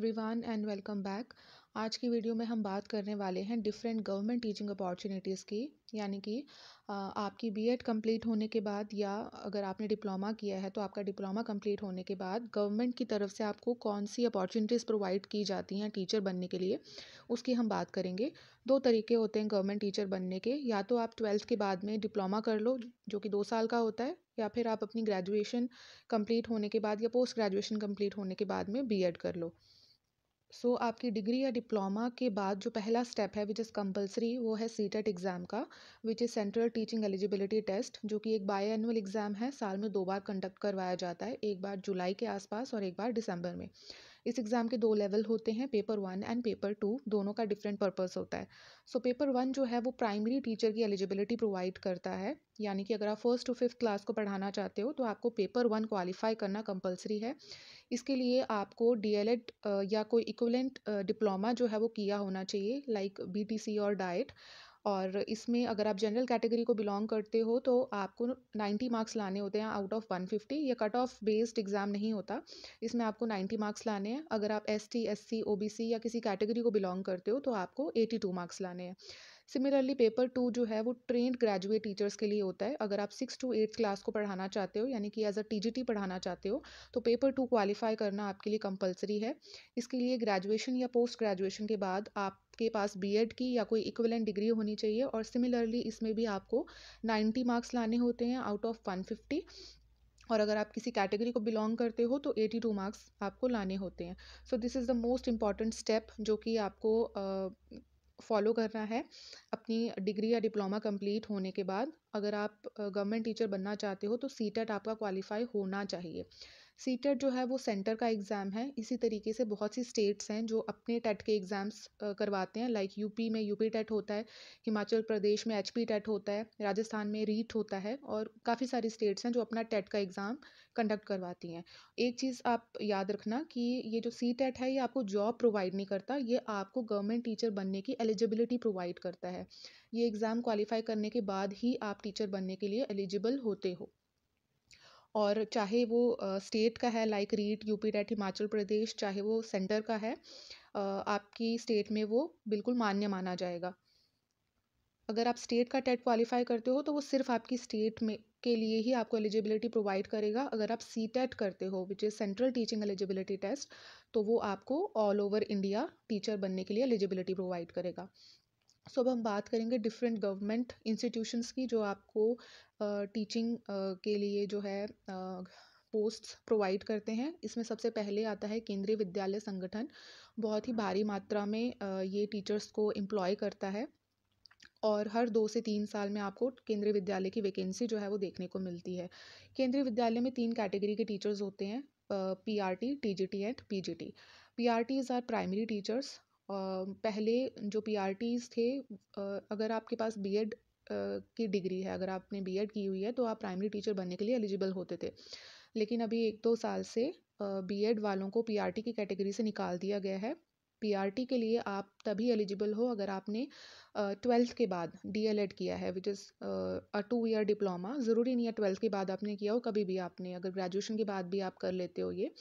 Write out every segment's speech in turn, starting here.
Everyone and welcome back. आज की video में हम बात करने वाले हैं डिफरेंट गवर्नमेंट टीचिंग अपॉर्चुनिटीज़ की। यानी कि आपकी बीएड कंप्लीट होने के बाद या अगर आपने डिप्लोमा किया है तो आपका डिप्लोमा कंप्लीट होने के बाद गवर्नमेंट की तरफ से आपको कौन सी अपॉर्चुनिटीज़ प्रोवाइड की जाती हैं टीचर बनने के लिए, उसकी हम बात करेंगे। दो तरीके होते हैं गवर्नमेंट टीचर बनने के, या तो आप 12th के बाद में डिप्लोमा कर लो जो कि 2 साल का होता है, या फिर आप अपनी ग्रेजुएशन कंप्लीट होने के बाद या पोस्ट ग्रेजुएशन कंप्लीट होने के बाद में बीएड कर लो। आपकी डिग्री या डिप्लोमा के बाद जो पहला स्टेप है विच इज़ कंपलसरी, वो है सीटेट एग्ज़ाम का, which is central teaching eligibility test, जो कि एक बाई एनुअल एग्ज़ाम है। साल में 2 बार कंडक्ट करवाया जाता है, एक बार जुलाई के आसपास और एक बार दिसंबर में। इस एग्ज़ाम के 2 लेवल होते हैं, पेपर 1 एंड पेपर 2, दोनों का डिफरेंट पर्पस होता है। पेपर 1 जो है वो प्राइमरी टीचर की एलिजिबिलिटी प्रोवाइड करता है। यानी कि अगर आप फर्स्ट टू फिफ्थ क्लास को पढ़ाना चाहते हो तो आपको पेपर 1 क्वालिफाई करना कंपलसरी है। इसके लिए आपको डीएलएड या कोई इक्विवेलेंट डिप्लोमा जो है वो किया होना चाहिए, लाइक बीटीसी और डाइट। और इसमें अगर आप जनरल कैटेगरी को बिलोंग करते हो तो आपको 90 मार्क्स लाने होते हैं आउट ऑफ 150। ये कट ऑफ बेस्ड एग्ज़ाम नहीं होता, इसमें आपको 90 मार्क्स लाने हैं। अगर आप एसटी, एससी, ओबीसी या किसी कैटेगरी को बिलोंग करते हो तो आपको 82 मार्क्स लाने हैं। सिमिलरली पेपर 2 जो है वो ट्रेंड ग्रेजुएट टीचर्स के लिए होता है। अगर आप 6 टू 8 क्लास को पढ़ाना चाहते हो, यानी कि एज अ टीजीटी पढ़ाना चाहते हो, तो पेपर 2 क्वालिफाई करना आपके लिए कंपलसरी है। इसके लिए ग्रेजुएशन या पोस्ट ग्रेजुएशन के बाद आपके पास बीएड की या कोई इक्विवेलेंट डिग्री होनी चाहिए, और सिमिलरली इसमें भी आपको 90 मार्क्स लाने होते हैं आउट ऑफ 150। और अगर आप किसी कैटेगरी को बिलोंग करते हो तो 82 मार्क्स आपको लाने होते हैं। This is the most important step जो कि आपको फॉलो करना है अपनी डिग्री या डिप्लोमा कंप्लीट होने के बाद। अगर आप गवर्नमेंट टीचर बनना चाहते हो तो सीटेट आपका क्वालिफाई होना चाहिए। सीटेट जो है वो सेंटर का एग्ज़ाम है। इसी तरीके से बहुत सी स्टेट्स हैं जो अपने टेट के एग्ज़ाम्स करवाते हैं, लाइक यूपी में यूपी टेट होता है, हिमाचल प्रदेश में एचपी टेट होता है, राजस्थान में रीट होता है, और काफ़ी सारी स्टेट्स हैं जो अपना टेट का एग्ज़ाम कंडक्ट करवाती हैं। एक चीज़ आप याद रखना कि ये जो सीटेट है ये आपको जॉब प्रोवाइड नहीं करता, ये आपको गवर्नमेंट टीचर बनने की एलिजिबिलिटी प्रोवाइड करता है। ये एग्ज़ाम क्वालिफाई करने के बाद ही आप टीचर बनने के लिए एलिजिबल होते हो। और चाहे वो स्टेट का है like REET, UP TET Himachal Pradesh, चाहे वो सेंटर का है, आपकी स्टेट में वो बिल्कुल मान्य माना जाएगा। अगर आप स्टेट का टेट क्वालिफाई करते हो तो वो सिर्फ आपकी स्टेट में के लिए ही आपको एलिजिबिलिटी प्रोवाइड करेगा। अगर आप सी टेट करते हो which is central teaching eligibility test, तो वो आपको ऑल ओवर इंडिया टीचर बनने के लिए एलिजिबिलिटी प्रोवाइड करेगा। अब हम बात करेंगे डिफरेंट गवर्नमेंट इंस्टीट्यूशंस की जो आपको टीचिंग के लिए जो है पोस्ट प्रोवाइड करते हैं। इसमें सबसे पहले आता है केंद्रीय विद्यालय संगठन। बहुत ही भारी मात्रा में ये टीचर्स को एम्प्लॉय करता है, और हर 2 से 3 साल में आपको केंद्रीय विद्यालय की वैकेंसी जो है वो देखने को मिलती है। केंद्रीय विद्यालय में 3 कैटेगरी के टीचर्स होते हैं, PRT, TGT and PGT. PRTs are primary teachers. पहले जो पीआरटीज़ थे, अगर आपके पास बीएड की डिग्री है, अगर आपने बीएड की हुई है तो आप प्राइमरी टीचर बनने के लिए एलिजिबल होते थे। लेकिन अभी 1-2 साल से बीएड वालों को पीआरटी की कैटेगरी से निकाल दिया गया है। पीआरटी के लिए आप तभी एलिजिबल हो अगर आपने 12th के बाद डीएलएड किया है, which is a 2 year diploma. ज़रूरी नहीं है 12th के बाद आपने किया हो, कभी भी आपने अगर ग्रेजुएशन के बाद भी आप कर लेते हो ये,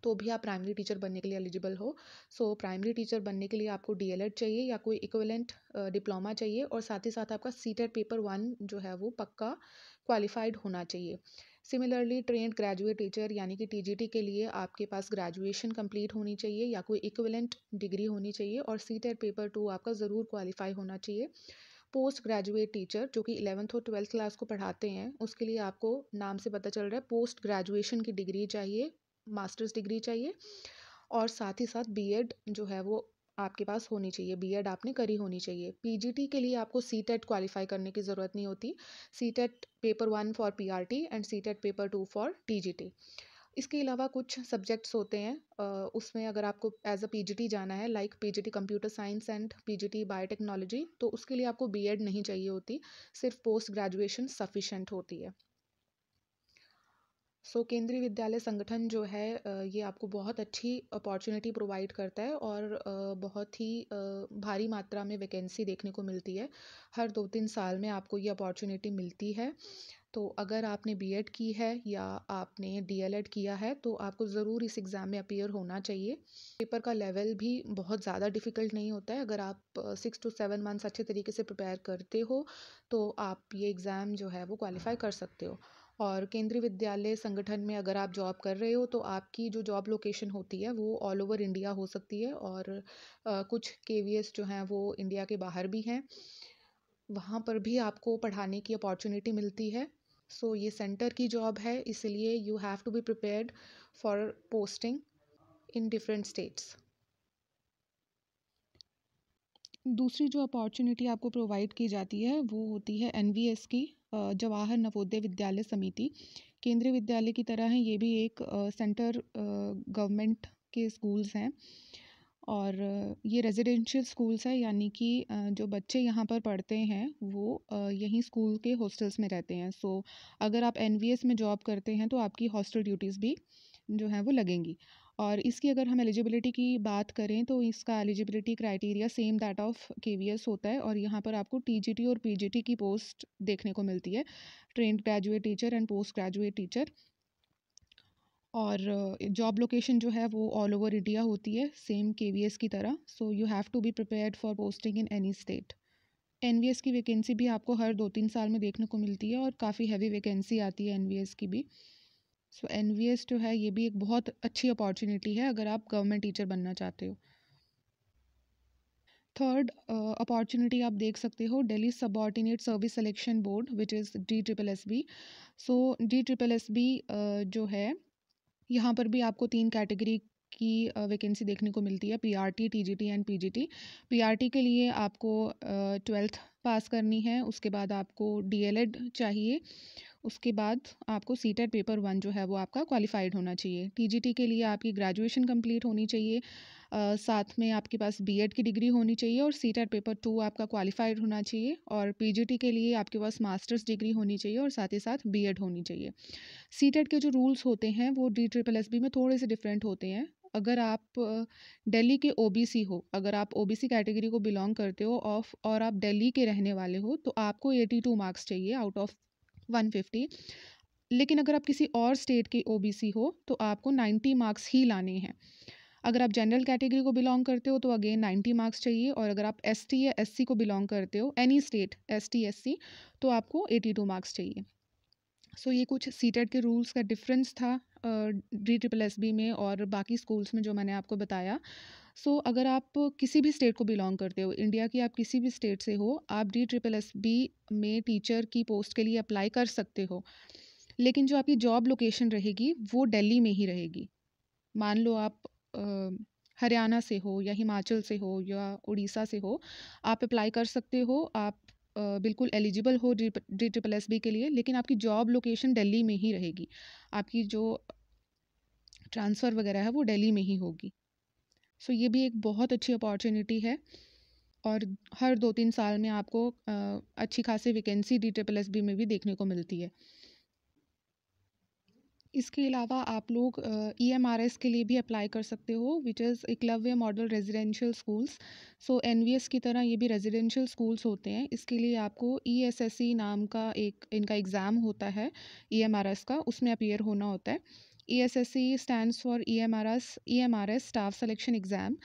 तो भी आप प्राइमरी टीचर बनने के लिए एलिजिबल हो। प्राइमरी टीचर बनने के लिए आपको डीएलएड चाहिए या कोई इक्विवेलेंट डिप्लोमा चाहिए, और साथ ही साथ आपका सीटेट पेपर 1 जो है वो पक्का क्वालिफाइड होना चाहिए। सिमिलरली ट्रेंड ग्रेजुएट टीचर यानी कि टीजीटी के लिए आपके पास ग्रेजुएशन कंप्लीट होनी चाहिए या कोई इक्विवेलेंट डिग्री होनी चाहिए, और सीटेट पेपर 2 आपका ज़रूर क्वालिफाई होना चाहिए। पोस्ट ग्रेजुएट टीचर जो कि 11th और 12th क्लास को पढ़ाते हैं, उसके लिए आपको नाम से पता चल रहा है पोस्ट ग्रेजुएशन की डिग्री चाहिए, मास्टर्स डिग्री चाहिए, और साथ ही साथ बीएड जो है वो आपके पास होनी चाहिए, बीएड आपने करी होनी चाहिए। पीजीटी के लिए आपको सीटेट क्वालिफाई करने की ज़रूरत नहीं होती। CTET paper 1 for PRT and CTET paper 2 for TGT. इसके अलावा कुछ सब्जेक्ट्स होते हैं, उसमें अगर आपको एज अ पीजीटी जाना है, like PGT computer science and PGT biotechnology, तो उसके लिए आपको बीएड नहीं चाहिए होती, सिर्फ पोस्ट ग्रेजुएशन सफिशेंट होती है। केंद्रीय विद्यालय संगठन जो है ये आपको बहुत अच्छी अपॉर्चुनिटी प्रोवाइड करता है और बहुत ही भारी मात्रा में वैकेंसी देखने को मिलती है। हर 2-3 साल में आपको ये अपॉर्चुनिटी मिलती है। तो अगर आपने बीएड की है या आपने डीएलएड किया है तो आपको ज़रूर इस एग्ज़ाम में अपीयर होना चाहिए। पेपर का लेवल भी बहुत ज़्यादा डिफ़िकल्ट नहीं होता है। अगर आप 6 टू 7 मंथ्स अच्छे तरीके से प्रिपेयर करते हो तो आप ये एग्ज़ाम जो है वो क्वालिफ़ाई कर सकते हो। और केंद्रीय विद्यालय संगठन में अगर आप जॉब कर रहे हो तो आपकी जो जॉब लोकेशन होती है वो ऑल ओवर इंडिया हो सकती है और कुछ केवीएस जो हैं वो इंडिया के बाहर भी हैं। वहाँ पर भी आपको पढ़ाने की अपॉर्चुनिटी मिलती है। ये सेंटर की जॉब है, इसलिए you have to be prepared for posting in different states. दूसरी जो अपॉर्चुनिटी आपको प्रोवाइड की जाती है वो होती है एनवीएस की, जवाहर नवोदय विद्यालय समिति। केंद्रीय विद्यालय की तरह है, ये भी एक सेंटर गवर्नमेंट के स्कूल्स हैं और ये रेजिडेंशियल स्कूल्स है, यानी कि जो बच्चे यहाँ पर पढ़ते हैं वो यहीं स्कूल के हॉस्टल्स में रहते हैं। अगर आप एनवीएस में जॉब करते हैं तो आपकी हॉस्टल ड्यूटीज़ भी जो हैं वो लगेंगी। और इसकी अगर हम एलिजिबिलिटी की बात करें तो इसका eligibility criteria same that of KVS होता है और यहाँ पर आपको टीजीटी और पीजीटी की पोस्ट देखने को मिलती है, trained graduate teacher and post graduate teacher. और जॉब लोकेशन जो है वो ऑल ओवर इंडिया होती है सेम केवीएस की तरह। You have to be prepared for posting in any state. NVS की वैकेंसी भी आपको हर 2-3 साल में देखने को मिलती है और काफ़ी हैवी वैकेंसी आती है एनवीएस की भी। एनवीएस जो है ये भी एक बहुत अच्छी अपॉर्चुनिटी है अगर आप गवर्नमेंट टीचर बनना चाहते हो। थर्ड अपॉर्चुनिटी आप देख सकते हो, Delhi subordinate service selection board which is DSSB। DSSB जो है यहाँ पर भी आपको 3 कैटेगरी की वैकेंसी देखने को मिलती है, PRT, TGT and PGT. PRT के लिए आपको 12th पास करनी है, उसके बाद आपको डीएलएड चाहिए, उसके बाद आपको सीटेट पेपर 1 जो है वो आपका क्वालिफाइड होना चाहिए। टीजीटी के लिए आपकी ग्रेजुएशन कंप्लीट होनी चाहिए, साथ में आपके पास बीएड की डिग्री होनी चाहिए और सीटेट पेपर 2 आपका क्वालिफाइड होना चाहिए। और पीजीटी के लिए आपके पास मास्टर्स डिग्री होनी चाहिए और साथ ही साथ बीएड होनी चाहिए। सीटेट के जो रूल्स होते हैं वो DSSB में थोड़े से डिफरेंट होते हैं। अगर आप दिल्ली के ओबीसी हो, अगर आप ओबीसी कैटेगरी को बिलोंग करते हो और आप दिल्ली के रहने वाले हो तो आपको 82 मार्क्स चाहिए आउट ऑफ 150। लेकिन अगर आप किसी और स्टेट के ओबीसी हो तो आपको 90 मार्क्स ही लाने हैं। अगर आप जनरल कैटेगरी को बिलोंग करते हो तो अगेन 90 मार्क्स चाहिए, और अगर आप एसटी या एससी को बिलोंग करते हो, एनी स्टेट एसटी एससी, तो आपको 82 मार्क्स चाहिए। ये कुछ सीटेट के रूल्स का डिफरेंस था DSSB में और बाकी स्कूल्स में जो मैंने आपको बताया। अगर आप किसी भी स्टेट को बिलोंग करते हो, इंडिया की आप किसी भी स्टेट से हो, आप DSSB में टीचर की पोस्ट के लिए अप्लाई कर सकते हो। लेकिन जो आपकी जॉब लोकेशन रहेगी वो दिल्ली में ही रहेगी। मान लो आप अ, हरियाणा से हो या हिमाचल से हो या उड़ीसा से हो, आप अप्लाई कर सकते हो, आप बिल्कुल एलिजिबल हो DSSB के लिए, लेकिन आपकी जॉब लोकेशन दिल्ली में ही रहेगी। आपकी जो ट्रांसफ़र वगैरह है वो दिल्ली में ही होगी। ये भी एक बहुत अच्छी अपॉर्चुनिटी है और हर 2-3 साल में आपको अच्छी खासी वैकेंसी DSSB में भी देखने को मिलती है। इसके अलावा आप लोग EMRS के लिए भी अप्लाई कर सकते हो, which is Eklavya model residential schools. NVS की तरह ये भी रेजिडेंशियल स्कूल्स होते हैं। इसके लिए आपको ESSE नाम का एक इनका एग्ज़ाम होता है EMRS का, उसमें अपीयर होना होता है। ESSE stands for EMRS staff selection exam.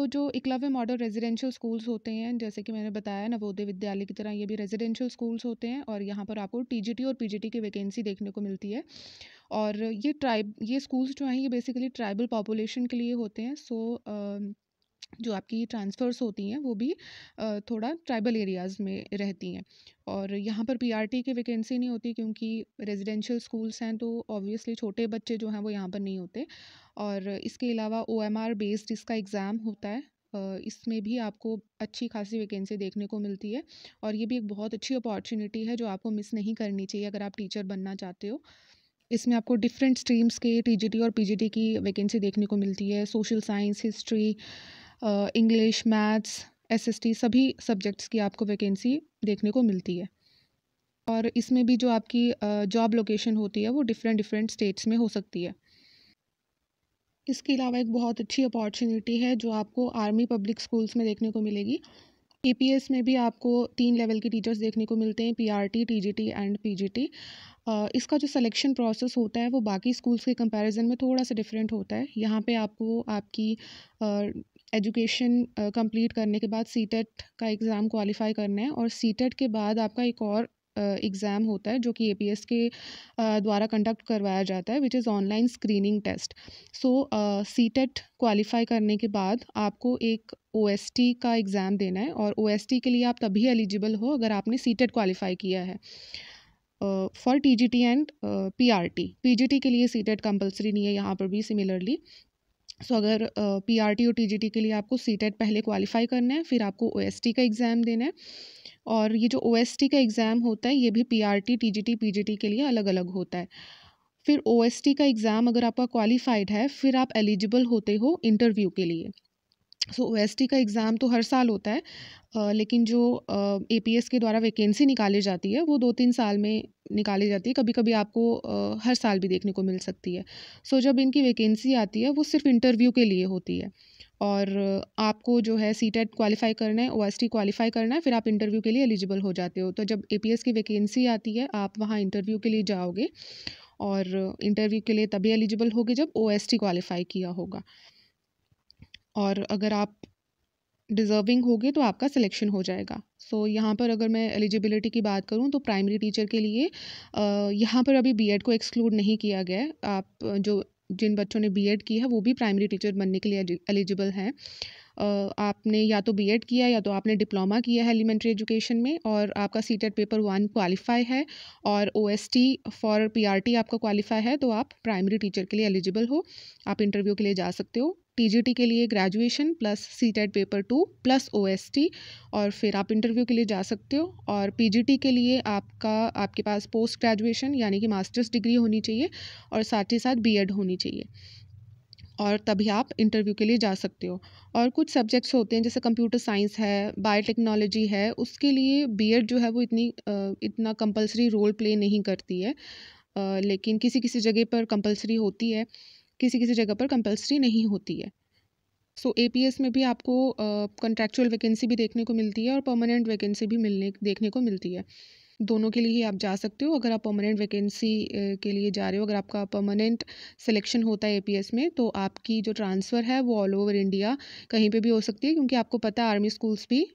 जो एकलव्य मॉडल रेजिडेंशियल स्कूल्स होते हैं, जैसे कि मैंने बताया नवोदय विद्यालय की तरह ये भी रेजिडेंशियल स्कूल्स होते हैं और यहाँ पर आपको टीजीटी और पीजीटी की वैकेंसी देखने को मिलती है। और ये स्कूल्स जो हैं ये बेसिकली ट्राइबल पॉपुलेशन के लिए होते हैं। जो आपकी ट्रांसफ़र्स होती हैं वो भी थोड़ा ट्राइबल एरियाज़ में रहती हैं। और यहाँ पर पीआरटी की वैकेंसी नहीं होती क्योंकि रेजिडेंशियल स्कूल्स हैं, तो ऑब्वियसली छोटे बच्चे जो हैं वो यहाँ पर नहीं होते। और इसके अलावा OMR बेस्ड इसका एग्ज़ाम होता है, इसमें भी आपको अच्छी खासी वैकेंसी देखने को मिलती है और ये भी एक बहुत अच्छी अपॉर्चुनिटी है जो आपको मिस नहीं करनी चाहिए अगर आप टीचर बनना चाहते हो। इसमें आपको डिफरेंट स्ट्रीम्स के टीजीटी और पीजीटी की वैकेंसी देखने को मिलती है, social science, history, English, maths, SST, सभी सब्जेक्ट्स की आपको वैकेंसी देखने को मिलती है। और इसमें भी जो आपकी जॉब लोकेशन होती है वो डिफरेंट डिफरेंट स्टेट्स में हो सकती है। इसके अलावा एक बहुत अच्छी अपॉर्चुनिटी है जो आपको आर्मी पब्लिक स्कूल्स में देखने को मिलेगी। एपीएस में भी आपको 3 लेवल के टीचर्स देखने को मिलते हैं, पीआरटी, टीजीटी एंड पीजीटी। इसका जो सिलेक्शन प्रोसेस होता है वो बाकी स्कूल्स के कंपैरिजन में थोड़ा सा डिफरेंट होता है। यहाँ पे आपको आपकी एजुकेशन कंप्लीट करने के बाद सीटेट का एग्ज़ाम क्वालिफाई करना है, और सीटेट के बाद आपका एक और एग्ज़ाम होता है जो कि एपीएस के द्वारा कंडक्ट करवाया जाता है, which is online screening test. So CTET qualify करने के बाद आपको एक ओएसटी का एग्ज़ाम देना है, और ओएसटी के लिए आप तभी एलिजिबल हो अगर आपने सीटेट क्वालिफाई किया है। For TGT and PRT, PGT के लिए सीटेट कंपलसरी नहीं है यहाँ पर भी सिमिलरली। सो अगर पीआरटी और टीजीटी के लिए आपको सीटेट पहले क्वालिफाई करना है, फिर आपको ओएसटी का एग्ज़ाम देना है। और ये जो ओएसटी का एग्ज़ाम होता है ये भी पीआरटी, टीजीटी, पीजीटी के लिए अलग अलग होता है। फिर ओएसटी का एग्ज़ाम अगर आपका क्वालिफाइड है, फिर आप एलिजिबल होते हो इंटरव्यू के लिए। सो ओएसटी का एग्ज़ाम तो हर साल होता है, लेकिन जो एपीएस के द्वारा वैकेंसी निकाली जाती है वो 2-3 साल में निकाली जाती है, कभी कभी आपको हर साल भी देखने को मिल सकती है। सो जब इनकी वैकेंसी आती है वो सिर्फ इंटरव्यू के लिए होती है, और आपको जो है सीटेट क्वालिफाई करना है, ओएसटी क्वालिफाई करना है, फिर आप इंटरव्यू के लिए एलिजिबल हो जाते हो। तो जब एपीएस की वैकेंसी आती है आप वहाँ इंटरव्यू के लिए जाओगे, और इंटरव्यू के लिए तभी एलिजिबल होगे जब ओएसटी क्वालिफाई किया होगा, और अगर आप डिज़र्विंग होगे तो आपका सिलेक्शन हो जाएगा। सो यहाँ पर अगर मैं एलिजिबिलिटी की बात करूँ तो प्राइमरी टीचर के लिए यहाँ पर अभी बीएड को एक्सक्लूड नहीं किया गया है। आप जो जिन बच्चों ने बीएड की है वो भी प्राइमरी टीचर बनने के लिए एलिजिबल हैं। आपने या तो बीएड किया या तो आपने डिप्लोमा किया है एलिमेंट्री एजुकेशन में, और आपका सीटेट पेपर 1 क्वालिफाई है, और ओएसटी फॉर पीआरटी आपका क्वालिफाई है, तो आप प्राइमरी टीचर के लिए एलिजिबल हो, आप इंटरव्यू के लिए जा सकते हो। टीजीटी के लिए graduation plus CTET paper 2 plus OST, और फिर आप इंटरव्यू के लिए जा सकते हो। और पीजीटी के लिए आपके पास पोस्ट ग्रेजुएशन यानी कि मास्टर्स डिग्री होनी चाहिए, और साथ ही साथ बीएड होनी चाहिए, और तभी आप इंटरव्यू के लिए जा सकते हो। और कुछ सब्जेक्ट्स होते हैं जैसे कंप्यूटर साइंस है, बायोटेक्नोलॉजी है, उसके लिए बीएड जो है वो इतना कंपलसरी रोल प्ले नहीं करती है, लेकिन किसी किसी जगह पर कंपलसरी होती है, किसी किसी जगह पर कंपलसरी नहीं होती है। सो एपीएस में भी आपको कॉन्ट्रैक्चुअल वैकेंसी भी देखने को मिलती है, और परमानेंट वैकेंसी भी देखने को मिलती है। दोनों के लिए ही आप जा सकते हो। अगर आप परमानेंट वैकेंसी के लिए जा रहे हो, अगर आपका परमानेंट सिलेक्शन होता है एपीएस में, तो आपकी जो ट्रांसफ़र है वो ऑल ओवर इंडिया कहीं पे भी हो सकती है, क्योंकि आपको पता है आर्मी स्कूल्स भी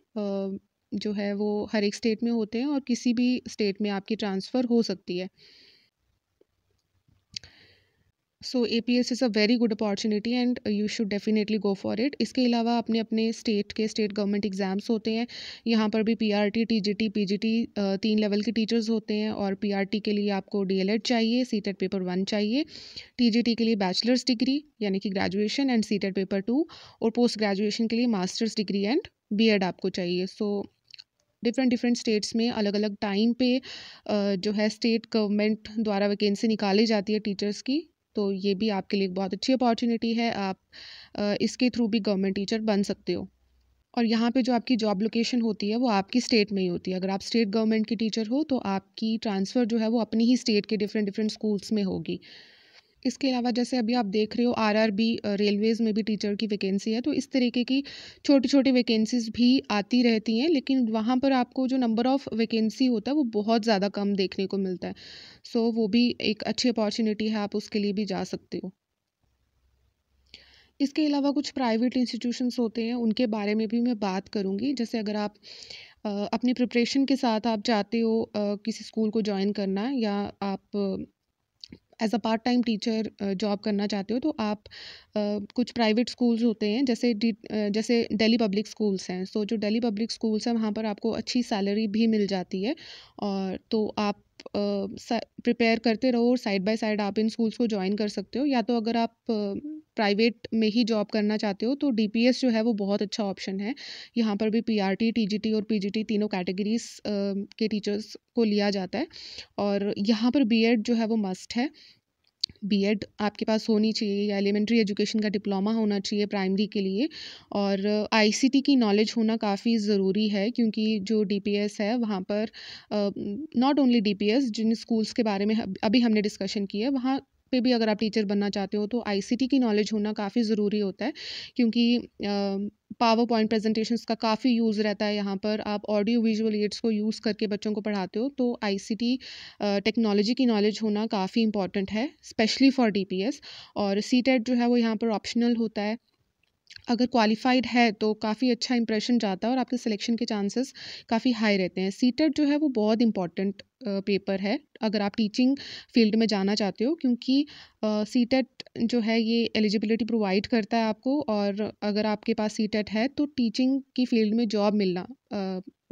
जो है वो हर एक स्टेट में होते हैं, और किसी भी स्टेट में आपकी ट्रांसफ़र हो सकती है। So APS is a very good opportunity and you should definitely go for it. इसके अलावा अपने अपने स्टेट गवर्नमेंट एग्ज़ाम्स होते हैं। यहाँ पर भी पीआरटी, टीजीटी, पीजीटी 3 लेवल के टीचर्स होते हैं, और पीआरटी के लिए आपको डीएलएड चाहिए, सीटेट पेपर 1 चाहिए। टीजीटी के लिए बैचलर्स डिग्री यानी कि ग्रेजुएशन एंड सीटेट पेपर 2, और पोस्ट ग्रेजुएशन के लिए मास्टर्स डिग्री एंड बीएड आपको चाहिए। सो डिफरेंट डिफरेंट स्टेट्स में अलग अलग टाइम पे जो है स्टेट गवर्नमेंट द्वारा वैकेंसी निकाली जाती है टीचर्स की। तो ये भी आपके लिए एक बहुत अच्छी अपॉर्चुनिटी है, आप इसके थ्रू भी गवर्नमेंट टीचर बन सकते हो। और यहाँ पे जो आपकी जॉब लोकेशन होती है वो आपकी स्टेट में ही होती है। अगर आप स्टेट गवर्नमेंट की टीचर हो तो आपकी ट्रांसफ़र जो है वो अपनी ही स्टेट के डिफरेंट डिफरेंट स्कूल्स में होगी। इसके अलावा जैसे अभी आप देख रहे हो आरआरबी रेलवेज़ में भी टीचर की वैकेंसी है, तो इस तरीके की छोटी छोटी वैकेंसीज़ भी आती रहती हैं, लेकिन वहाँ पर आपको जो नंबर ऑफ़ वैकेंसी होता है वो बहुत ज़्यादा कम देखने को मिलता है। सो वो भी एक अच्छी अपॉर्चुनिटी है, आप उसके लिए भी जा सकते हो। इसके अलावा कुछ प्राइवेट इंस्टीट्यूशंस होते हैं, उनके बारे में भी मैं बात करूँगी। जैसे अगर आप अपनी प्रिपरेशन के साथ आप चाहते हो किसी स्कूल को जॉइन करना, या आप as a part time teacher job करना चाहते हो, तो आप कुछ प्राइवेट स्कूल्स होते हैं जैसे दिल्ली पब्लिक स्कूल्स हैं। सो जो दिल्ली पब्लिक स्कूल्स हैं वहाँ पर आपको अच्छी सैलरी भी मिल जाती है, और तो आप प्रिपेयर करते रहो, और साइड बाय साइड आप इन स्कूल्स को ज्वाइन कर सकते हो। या तो अगर आप प्राइवेट में ही जॉब करना चाहते हो तो डीपीएस जो है वो बहुत अच्छा ऑप्शन है। यहाँ पर भी पीआरटी, टीजीटी और पीजीटी तीनों कैटेगरीज के टीचर्स को लिया जाता है, और यहाँ पर बीएड जो है वो मस्ट है। बीएड आपके पास होनी चाहिए या एलिमेंट्री एजुकेशन का डिप्लोमा होना चाहिए प्राइमरी के लिए। और आईसीटी की नॉलेज होना काफ़ी ज़रूरी है, क्योंकि जो डीपीएस है वहाँ पर नॉट ओनली डीपीएस, जिन स्कूल्स के बारे में अभी हमने डिस्कशन की है वहाँ पे भी अगर आप टीचर बनना चाहते हो तो आईसीटी की नॉलेज होना काफ़ी ज़रूरी होता है, क्योंकि पावर पॉइंट प्रेजेंटेशंस का काफ़ी यूज़ रहता है। यहाँ पर आप ऑडियो विजुअल एड्स को यूज़ करके बच्चों को पढ़ाते हो, तो आईसीटी टेक्नोलॉजी की नॉलेज होना काफ़ी इंपॉर्टेंट है, स्पेशली फॉर डीपीएस। और सीटेट जो है वो यहाँ पर ऑप्शनल होता है। अगर क्वालिफाइड है तो काफ़ी अच्छा इंप्रेशन जाता है और आपके सिलेक्शन के चांसेस काफ़ी हाई रहते हैं। सीटेट जो है वो बहुत इंपॉर्टेंट पेपर है अगर आप टीचिंग फील्ड में जाना चाहते हो, क्योंकि सीटेट जो है ये एलिजिबिलिटी प्रोवाइड करता है आपको। और अगर आपके पास सीटेट है तो टीचिंग की फील्ड में जॉब मिलना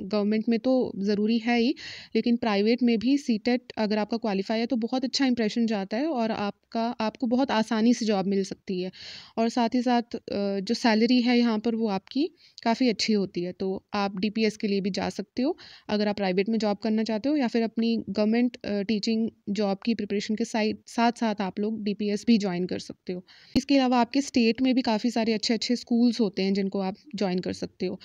गवर्नमेंट में तो ज़रूरी है ही, लेकिन प्राइवेट में भी सीटेट अगर आपका क्वालिफाई है तो बहुत अच्छा इंप्रेशन जाता है और आपको बहुत आसानी से जॉब मिल सकती है। और साथ ही साथ जो सैलरी है यहाँ पर वो आपकी काफ़ी अच्छी होती है, तो आप डीपीएस के लिए भी जा सकते हो अगर आप प्राइवेट में जॉब करना चाहते हो, या फिर अपनी गवर्नमेंट टीचिंग जॉब की प्रिपरेशन के साथ साथ आप लोग डीपीएस भी ज्वाइन कर सकते हो। इसके अलावा आपके स्टेट में भी काफ़ी सारे अच्छे अच्छे स्कूल्स होते हैं जिनको आप ज्वाइन कर सकते हो।